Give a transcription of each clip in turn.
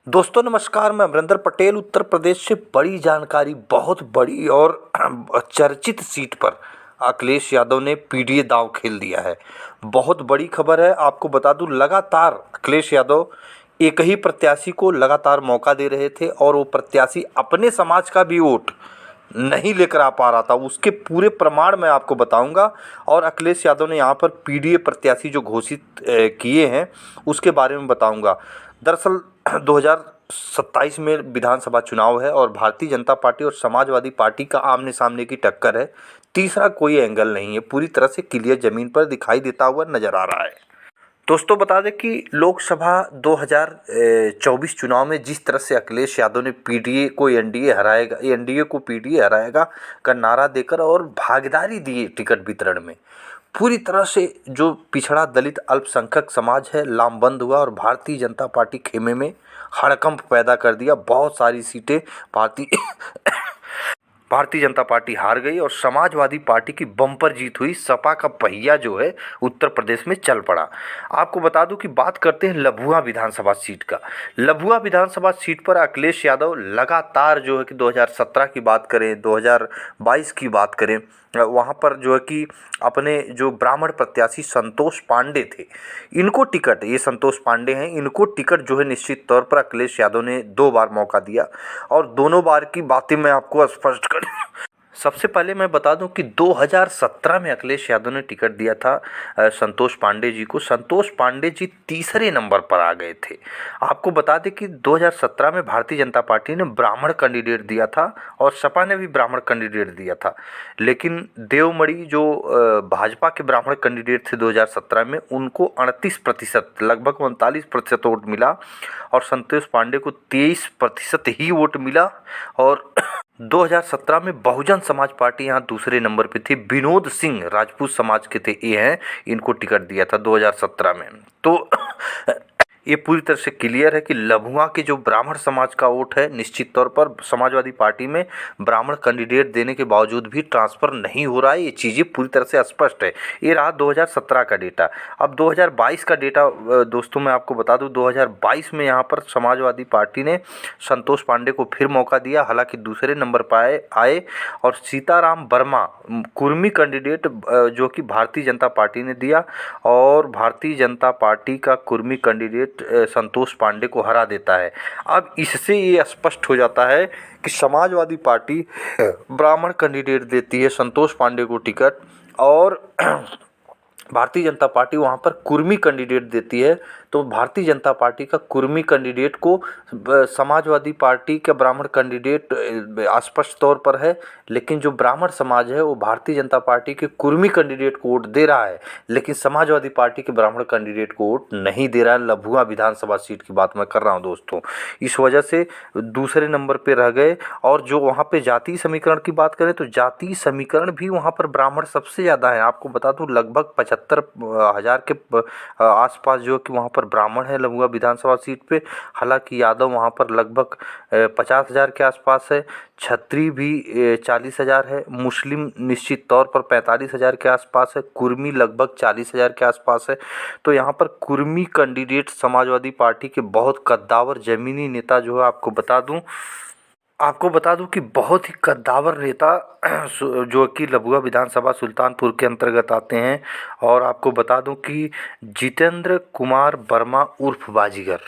दोस्तों नमस्कार, मैं अमरिंदर पटेल उत्तर प्रदेश से बड़ी जानकारी, बहुत बड़ी और चर्चित सीट पर अखिलेश यादव ने पीडीए दांव खेल दिया है। बहुत बड़ी खबर है। आपको बता दूं, लगातार अखिलेश यादव एक ही प्रत्याशी को लगातार मौका दे रहे थे और वो प्रत्याशी अपने समाज का भी वोट नहीं लेकर आ पा रहा था। उसके पूरे प्रमाण मैं आपको बताऊंगा और अखिलेश यादव ने यहाँ पर पीडीए प्रत्याशी जो घोषित किए हैं उसके बारे में बताऊंगा। दरअसल 2027 में विधानसभा चुनाव है और भारतीय जनता पार्टी और समाजवादी पार्टी का आमने सामने की टक्कर है। तीसरा कोई एंगल नहीं है, पूरी तरह से क्लियर जमीन पर दिखाई देता हुआ नजर आ रहा है। दोस्तों बता दें कि लोकसभा 2024 चुनाव में जिस तरह से अखिलेश यादव ने पीडीए को एनडीए हराएगा, एनडीए को पीडीए हराएगा का नारा देकर और भागीदारी दी टिकट वितरण में, पूरी तरह से जो पिछड़ा दलित अल्पसंख्यक समाज है लामबंद हुआ और भारतीय जनता पार्टी खेमे में हड़कंप पैदा कर दिया। बहुत सारी सीटें भारतीय जनता पार्टी हार गई और समाजवादी पार्टी की बम्पर जीत हुई। सपा का पहिया जो है उत्तर प्रदेश में चल पड़ा। आपको बता दूं कि बात करते हैं लभुआ विधानसभा सीट का। लभुआ विधानसभा सीट पर अखिलेश यादव लगातार जो है कि 2017 की बात करें, 2022 की बात करें, वहाँ पर जो है कि अपने जो ब्राह्मण प्रत्याशी संतोष पांडे थे, इनको टिकट, ये संतोष पांडे हैं, इनको टिकट जो है निश्चित तौर पर अखिलेश यादव ने 2 बार मौका दिया और दोनों बार की बातें मैं आपको स्पष्ट कर सबसे पहले मैं बता दूं कि 2017 में अखिलेश यादव ने टिकट दिया था संतोष पांडे जी को। संतोष पांडे जी तीसरे नंबर पर आ गए थे। आपको बता दें कि 2017 में भारतीय जनता पार्टी ने ब्राह्मण कैंडिडेट दिया था और सपा ने भी ब्राह्मण कैंडिडेट दिया था, लेकिन देवमणि जो भाजपा के ब्राह्मण कैंडिडेट थे 2017 में, उनको 38%, लगभग 39% वोट मिला और संतोष पांडे को 23% ही वोट मिला। और 2017 में बहुजन समाज पार्टी यहाँ दूसरे नंबर पे थी। विनोद सिंह राजपूत समाज के थे, ये हैं, इनको टिकट दिया था 2017 में। तो ये पूरी तरह से क्लियर है कि लभुआ के जो ब्राह्मण समाज का वोट है, निश्चित तौर पर समाजवादी पार्टी में ब्राह्मण कैंडिडेट देने के बावजूद भी ट्रांसफ़र नहीं हो रहा है। ये चीज़ें पूरी तरह से स्पष्ट है। ये रहा 2017 का डेटा। अब 2022 का डेटा दोस्तों मैं आपको बता दूं, 2022 में यहाँ पर समाजवादी पार्टी ने संतोष पांडे को फिर मौका दिया, हालांकि दूसरे नंबर पर आए और सीताराम वर्मा कुर्मी कैंडिडेट जो कि भारतीय जनता पार्टी ने दिया और भारतीय जनता पार्टी का कुर्मी कैंडिडेट संतोष पांडे को हरा देता है। अब इससे ये स्पष्ट हो जाता है कि समाजवादी पार्टी ब्राह्मण कैंडिडेट देती है संतोष पांडे को टिकट और भारतीय जनता पार्टी वहाँ पर कुर्मी कैंडिडेट देती है। तो भारतीय जनता पार्टी का कुर्मी कैंडिडेट को समाजवादी पार्टी का ब्राह्मण कैंडिडेट स्पष्ट तौर पर है, लेकिन जो ब्राह्मण समाज है वो भारतीय जनता पार्टी के कुर्मी कैंडिडेट को वोट दे रहा है, लेकिन समाजवादी पार्टी के ब्राह्मण कैंडिडेट को वोट नहीं दे रहा है। लभुआ विधानसभा सीट की बात मैं कर रहा हूँ दोस्तों। इस वजह से दूसरे नंबर पर रह गए। और जो वहाँ पे जातीय समीकरण की बात करें तो जातीय समीकरण भी वहाँ पर ब्राह्मण सबसे ज़्यादा है। आपको बता दूँ लगभग 75,000 के आसपास जो कि वहाँ पर ब्राह्मण है लभुआ विधानसभा सीट पे। हालांकि यादव वहाँ पर लगभग 50,000 के आसपास है, छत्री भी 40,000 है, मुस्लिम निश्चित तौर पर 45,000 के आसपास है, कुर्मी लगभग 40,000 के आसपास है। तो यहाँ पर कुर्मी कैंडिडेट समाजवादी पार्टी के बहुत कद्दावर जमीनी नेता जो है, आपको बता दूं कि बहुत ही कद्दावर नेता जो कि लभुआ विधानसभा सुल्तानपुर के अंतर्गत आते हैं। और आपको बता दूं कि जितेंद्र कुमार वर्मा उर्फ बाजीगर,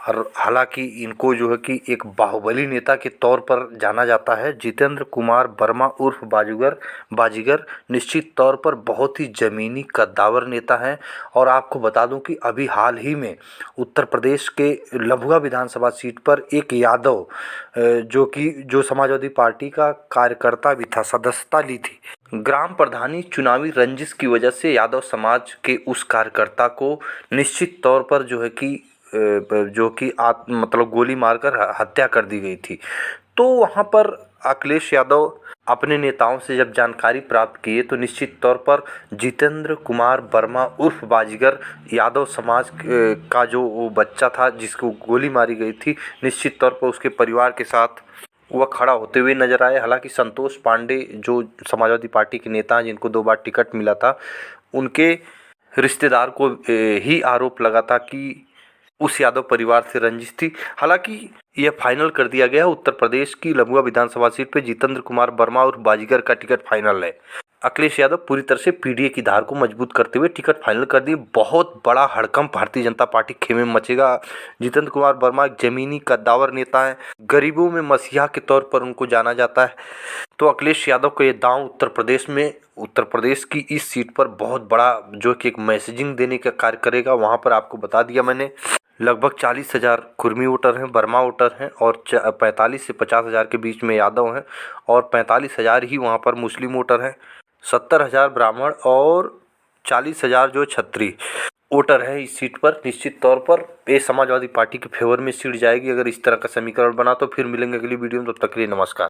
और हालांकि इनको जो है कि एक बाहुबली नेता के तौर पर जाना जाता है। जितेंद्र कुमार वर्मा उर्फ बाजीगर निश्चित तौर पर बहुत ही ज़मीनी कद्दावर नेता हैं। और आपको बता दूं कि अभी हाल ही में उत्तर प्रदेश के लभुआ विधानसभा सीट पर एक यादव जो समाजवादी पार्टी का कार्यकर्ता भी था, सदस्यता ली थी, ग्राम प्रधानी चुनावी रंजिश की वजह से यादव समाज के उस कार्यकर्ता को निश्चित तौर पर जो है कि मतलब गोली मारकर हत्या कर दी गई थी। तो वहाँ पर अखिलेश यादव अपने नेताओं से जब जानकारी प्राप्त किए तो निश्चित तौर पर जितेंद्र कुमार वर्मा उर्फ बाजीगर यादव समाज का जो वो बच्चा था जिसको गोली मारी गई थी, निश्चित तौर पर उसके परिवार के साथ वह खड़ा होते हुए नजर आए। हालांकि संतोष पांडे जो समाजवादी पार्टी के नेता हैं जिनको 2 बार टिकट मिला था, उनके रिश्तेदार को ही आरोप लगा था कि उस यादव परिवार से रंजिश थी। हालांकि यह फाइनल कर दिया गया उत्तर प्रदेश की लभुआ विधानसभा सीट पे जितेंद्र कुमार वर्मा और बाजीगर का टिकट फाइनल है। अखिलेश यादव पूरी तरह से पीडीए की धार को मजबूत करते हुए टिकट फाइनल कर दिए। बहुत बड़ा हड़कंप भारतीय जनता पार्टी खेमे में मचेगा। जितेंद्र कुमार वर्मा एक जमीनी कद्दावर नेता है, गरीबों में मसीहा के तौर पर उनको जाना जाता है। तो अखिलेश यादव का ये दांव उत्तर प्रदेश की इस सीट पर बहुत बड़ा जो कि एक मैसेजिंग देने का कार्य करेगा। वहाँ पर आपको बता दिया मैंने, लगभग 40,000 कुर्मी वोटर हैं, बर्मा वोटर हैं और 45 से 50,000 के बीच में यादव हैं और 45,000 ही वहाँ पर मुस्लिम वोटर हैं। 70,000 ब्राह्मण और 40,000 जो क्षत्रिय वोटर है इस सीट पर। निश्चित तौर पर ये समाजवादी पार्टी के फेवर में सीट जाएगी अगर इस तरह का समीकरण बना। तो फिर मिलेंगे अगली वीडियो में, तब तक के लिए नमस्कार।